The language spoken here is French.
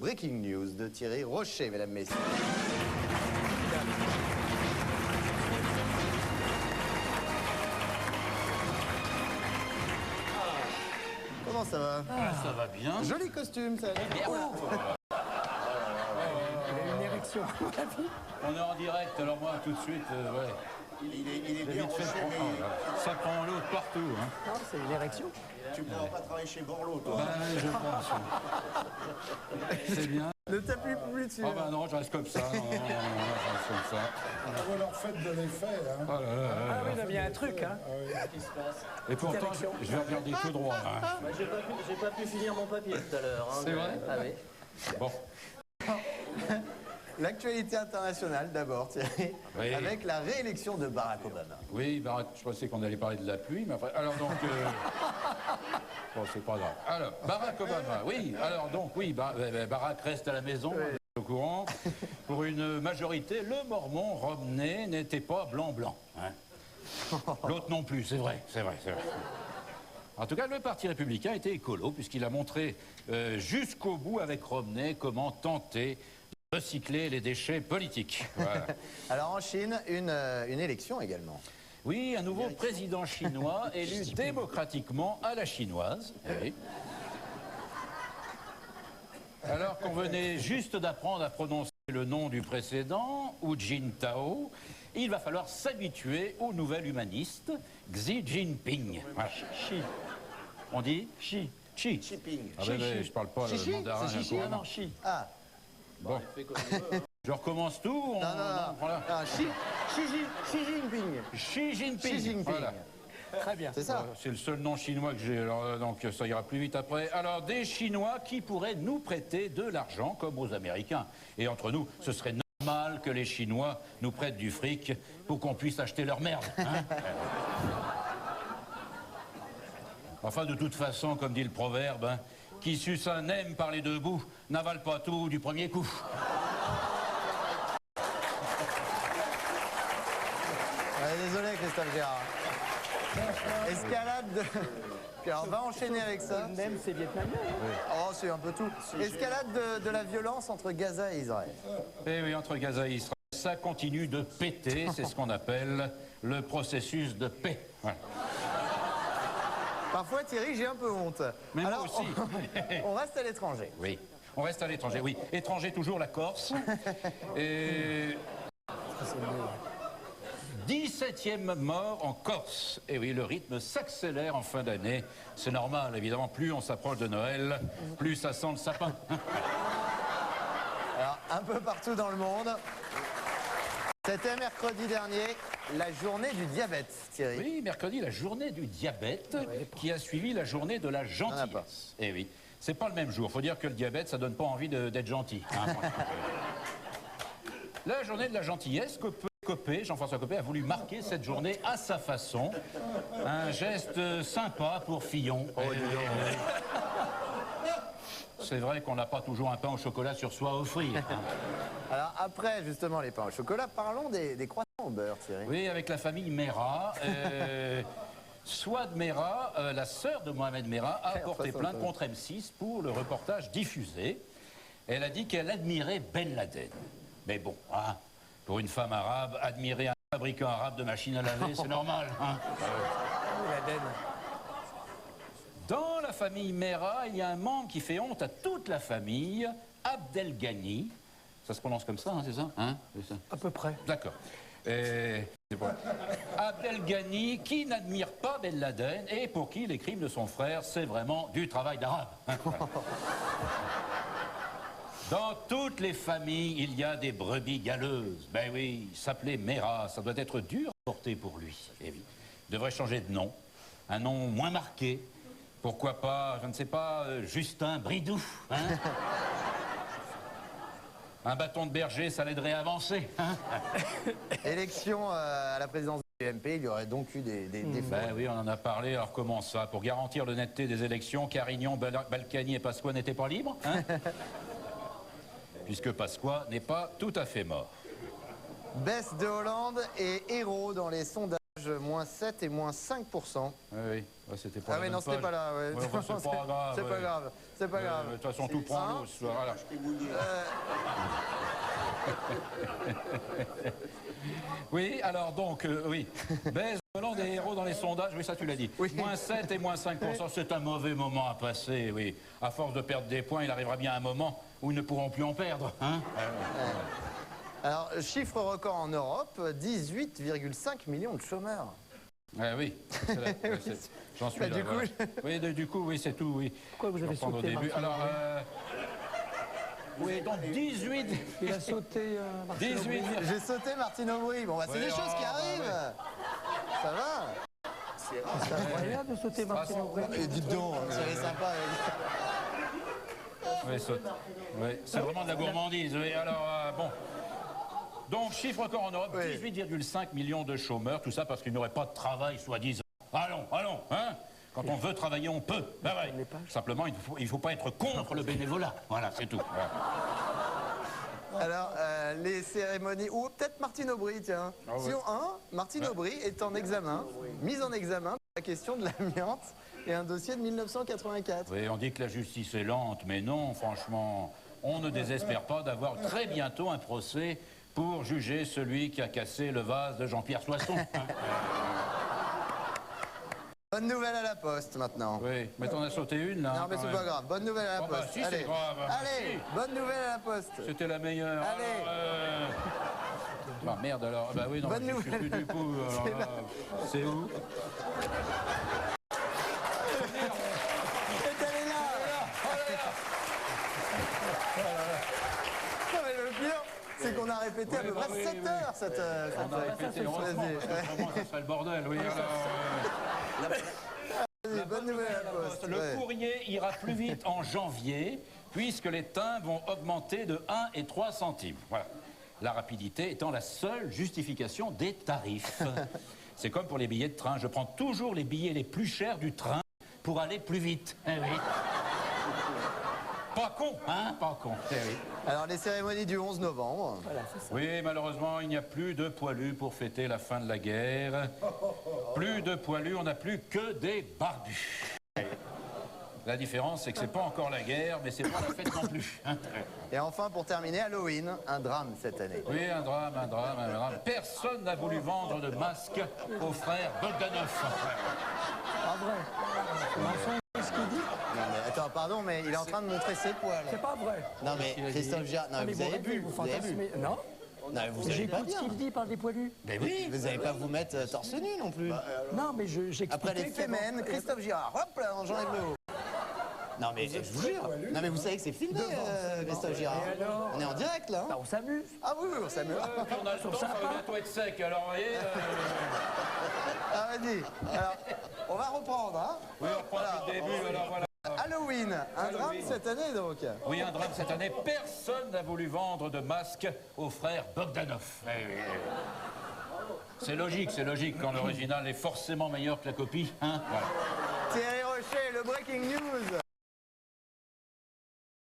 Breaking News de Thierry Rocher, mesdames, messieurs. Comment ça va? Ça va bien. Joli costume, ça. Une érection. On est en direct, alors moi, tout de suite, ouais. Il est J'ai bien vite fait rocher, le prendre, mais là. Ça prend l'autre partout, hein. Non, c'est une érection. tu ne pourras pas travailler chez Borloo, toi. Ben, je pense. C'est bien. Ne t'appuie plus dessus. Oh ben non, je reste comme ça. Non, je reste comme ça. Vous leur faites de l'effet, hein. Oh là là, Ah oui, il y a un truc, hein. Et pourtant, érection. je vais regarder tout droit, là. Hein. J'ai pas pu finir mon papier tout à l'heure. Hein, C'est vrai? Ah oui. Bon. L'actualité internationale d'abord, Thierry, Oui. avec la réélection de Barack Obama. Oui, Barack, je pensais qu'on allait parler de la pluie, mais après... Alors donc... Bon, c'est pas grave. Alors, Barack Obama, oui. Alors donc, oui, Barack reste à la maison, on est au courant. Pour une majorité, le Mormon Romney n'était pas blanc-blanc. Hein. L'autre non plus, c'est vrai, c'est vrai, c'est vrai. En tout cas, le Parti républicain était écolo, puisqu'il a montré jusqu'au bout avec Romney comment tenter de recycler les déchets politiques. Voilà. Alors en Chine, une élection également. Oui, un nouveau président chinois élu démocratiquement à la chinoise. Oui. Alors qu'on venait juste d'apprendre à prononcer le nom du précédent, Hu Jintao, il va falloir s'habituer au nouvel humaniste, Xi Jinping. Voilà. Chi. On dit Chi. Xi. Shipping. Ah ben, ben, je parle pas Xi, le mandarin. C'est Chi, couramment. non, Chi. Ah, Bon, je recommence tout. non, non, voilà. non. Xi Jinping. Xi Jinping. Xi Jinping. Voilà. Très bien. C'est ça. C'est le seul nom chinois que j'ai, alors donc ça ira plus vite après. Alors, des Chinois qui pourraient nous prêter de l'argent comme aux Américains. Et entre nous, ce serait normal que les Chinois nous prêtent du fric pour qu'on puisse acheter leur merde. Hein. Enfin, de toute façon, comme dit le proverbe, hein, qui suce un aime par les deux bouts, n'avale pas tout du premier coup. Désolé, Christophe Gérard. Escalade de... Puis alors, on va enchaîner avec ça. Même c'est vietnamien. Hein. Oh, c'est un peu tout. Escalade de la violence entre Gaza et Israël. Eh oui, entre Gaza et Israël, ça continue de péter, c'est ce qu'on appelle le processus de paix. Voilà. Parfois, Thierry, j'ai un peu honte. Mais moi Alors, aussi. On reste à l'étranger. Oui, on reste à l'étranger, oui. Étranger toujours, la Corse. Et... 17e mort en Corse. Et oui, le rythme s'accélère en fin d'année. C'est normal, évidemment, plus on s'approche de Noël, plus ça sent le sapin. Alors, un peu partout dans le monde. C'était mercredi dernier, la journée du diabète, Thierry. Oui, mercredi, la journée du diabète, qui a suivi la journée de la gentillesse. Et oui, c'est pas le même jour. Faut dire que le diabète, ça donne pas envie d'être gentil. Hein, la journée de la gentillesse, Jean-François Copé a voulu marquer cette journée à sa façon. Un geste sympa pour Fillon. C'est vrai qu'on n'a pas toujours un pain au chocolat sur soi à offrir. Hein. Alors, après, justement, les pains au chocolat, parlons des croissants au beurre, Thierry. Oui, avec la famille Mera. Swad Mera, la sœur de Mohamed Mera, a porté plainte contre M6 pour le reportage diffusé. Elle a dit qu'elle admirait Ben Laden. Mais bon, hein, pour une femme arabe, admirer un fabricant arabe de machines à laver, c'est normal. Hein. Laden. Dans la famille Mera, il y a un membre qui fait honte à toute la famille, Abdelghani. Ça se prononce comme ça, hein, c'est ça, hein, c'est ça. À peu près. D'accord. Bon. Abdelghani, qui n'admire pas Ben Laden et pour qui les crimes de son frère, c'est vraiment du travail d'arabe. Hein. Dans toutes les familles, il y a des brebis galeuses. Ben oui, il s'appelait Mera, ça doit être dur à porter pour lui. Eh oui. Il devrait changer de nom, un nom moins marqué. Pourquoi pas, je ne sais pas, Justin Bridou, hein. Un bâton de berger, ça l'aiderait à avancer, hein. Élection à la présidence du MP, il y aurait donc eu des défauts. Ben oui, on en a parlé, alors comment ça? Pour garantir l'honnêteté des élections, Carignan, Balkany et Pasqua n'étaient pas libres, hein. Puisque Pasqua n'est pas tout à fait mort. Baisse de Hollande et héros dans les sondages Moins 7 et moins 5%. Oui, oui. Ouais, c'était pas Ah la oui, même non, c'était page. pas là. Ouais. Ouais, enfin, c'est pas grave. C'est pas ouais. grave. C'est pas grave. De toute façon, tout prend l'eau ce soir. Voilà. Oui, alors donc, oui. Baisse volant des héros dans les sondages, oui, ça tu l'as dit. Oui. Moins 7 et moins 5%, c'est un mauvais moment à passer, oui. À force de perdre des points, il arrivera bien un moment où ils ne pourront plus en perdre. Hein. Alors, chiffre record en Europe, 18,5 millions de chômeurs. Oui, j'en suis Bah, là. du coup, voilà. Oui, du coup, oui, c'est tout, oui. Pourquoi vous Je avez reprends au sauté, début. Martine Alors, oui, donc 18. Il a sauté Martine 18. J'ai sauté Martine Aubry. Bon, bah, c'est Oui, des choses qui bah, arrivent. Ça va. C'est incroyable de sauter Martine Aubry. Et dites donc, c'est sympa. Oui, saute. Oui, c'est vraiment de la gourmandise. Oui, alors, bon. Donc, chiffre record en Europe, Oui. 18,5 millions de chômeurs, tout ça parce qu'ils n'auraient pas de travail, soi-disant. Allons, allons, hein. Quand on veut travailler, on peut. Ben ouais. Simplement, il faut pas être contre le bénévolat. Voilà, c'est tout. Voilà. Alors, les cérémonies... Ou peut-être Martine Aubry, tiens. Ah ouais. Si Martine Aubry est en examen, mise en examen pour la question de l'amiante et un dossier de 1984. Oui, on dit que la justice est lente, mais non, franchement, on ne désespère pas d'avoir très bientôt un procès pour juger celui qui a cassé le vase de Jean-Pierre Soisson. Bonne nouvelle à la poste, maintenant. Oui, mais t'en as sauté une, là. Non, mais quand c'est même. pas grave. Bonne nouvelle à la Oh, bah, poste. si, c'est Allez, grave. allez, Si. bonne nouvelle à la poste. C'était la meilleure. Allez. Alors, bah merde alors. Bah oui, non, Bonne je sais nouvelle. plus du coup. Alors là, c'est où? Et elle est là. Non, mais le pire, c'est qu'on a répété à peu près 7 heures cette On a répété, heureusement, parce que autrement, ça serait le bordel. Oui, alors, Vas-y, bonne nouvelle à la poste. le Ouais. courrier ira plus vite en janvier, puisque les timbres vont augmenter de 1 et 3 centimes. Voilà. La rapidité étant la seule justification des tarifs. C'est comme pour les billets de train. Je prends toujours les billets les plus chers du train pour aller plus vite. Eh oui. Pas con, hein? Pas con. Eh oui. Alors, les cérémonies du 11 novembre. Voilà, c'est ça. Oui, malheureusement, il n'y a plus de poilus pour fêter la fin de la guerre. Plus de poilus, on n'a plus que des barbus. La différence, c'est que c'est pas encore la guerre, mais c'est pas la fête non plus. Hein. Et enfin, pour terminer, Halloween, un drame cette année. Oui, un drame, un drame, un drame. Personne n'a voulu vendre de masque aux frères Bogdanov. Pas vrai. C'est mensonge ce qu'il dit. Non, mais attends, pardon, mais il est en train de montrer ses poils. C'est pas vrai. Non, mais Christophe Girard, non, mais vous avez rêvez, vu, vous vous avez vu. fantasmez. Non, Non, mais vous savez pas j'écoute ce bien. qu'il dit par des poilus. Mais oui. Vous n'allez pas vous mettre torse nu non plus. Non, mais j'expliquais. Après les qu'avant- fémènes, Christophe Girard, hop là, j'enlève le haut. Non, mais je vous jure. Non, mais vous savez que c'est filmé, Christophe Girard. Et alors On est en direct là. Bah, on s'amuse. Ah oui, oui, ça me. On a le temps, ça va bientôt être sec. Alors, vous voyez. Ah, vas-y. Alors, on va reprendre, hein. Oui, on reprend depuis le début, alors voilà. Halloween, un drame cette année donc. Oui, un drame cette année. Personne n'a voulu vendre de masque aux frères Bogdanov. Eh oui, eh oui. C'est logique quand l'original est forcément meilleur que la copie. Hein, voilà. Thierry Rocher, le Breaking News.